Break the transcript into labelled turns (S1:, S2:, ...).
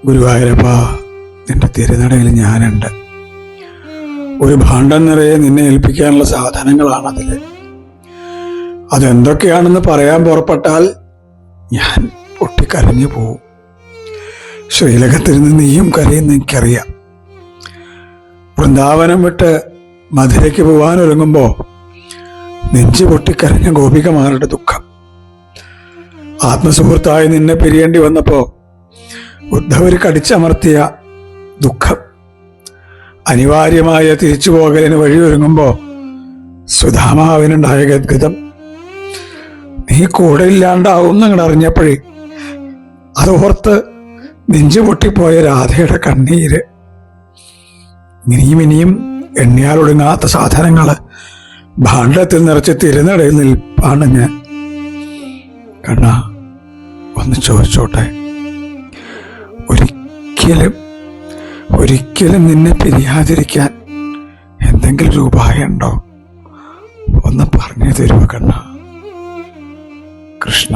S1: ഗുരുവായൂരപ്പ, നിന്റെ തിരുനടയിൽ ഞാനുണ്ട്. ഒരു ഭാണ്ഡം നിറയെ നിന്നെ ഏൽപ്പിക്കാനുള്ള സാധനങ്ങളാണ് അതിൽ. അതെന്തൊക്കെയാണെന്ന് പറയാൻ പുറപ്പെട്ടാൽ ഞാൻ പൊട്ടിക്കരഞ്ഞു പോവും. ശ്രീലകത്തിരുന്ന് നീയും കരയുന്ന എനിക്കറിയാം. വൃന്ദാവനം വിട്ട് മധുരയ്ക്ക് പോവാൻ ഒരുങ്ങുമ്പോൾ നെഞ്ചു പൊട്ടിക്കരഞ്ഞ ഗോപികമാരുടെ ദുഃഖം, ആത്മസുഹൃത്തായി നിന്നെ പിരിയേണ്ടി വന്നപ്പോൾ ഉദ്ധവര് കടിച്ചമർത്തിയ ദുഃഖം, അനിവാര്യമായ തിരിച്ചുപോകലിന് വഴിയൊരുങ്ങുമ്പോൾ സുധാമാവിനുണ്ടായ ഗദ്ഗതം, നീ കൂടെ ഇല്ലാണ്ടാവും എന്നങ്ങോട്ട് അറിഞ്ഞപ്പോഴേ അതോർത്ത് നെഞ്ചു പൊട്ടിപ്പോയ രാധയുടെ കണ്ണീര്, ഇനിയും എണ്ണിയാലൊടുങ്ങാത്ത സാധനങ്ങള് ഭാണ്ഡത്തിൽ നിറച്ച് തിരുനടയിൽ നിൽപ്പാണ് ഞാൻ. കണ്ണാ, ഒന്ന് ചോദിച്ചോട്ടെ, ഒരിക്കലും നിന്നെ പിരിയാതിരിക്കാൻ എന്തെങ്കിലും ഒരു ഉപായമുണ്ടോ? ഒന്ന് പറഞ്ഞു തരുമോ കണ്ണാ? കൃഷ്ണ.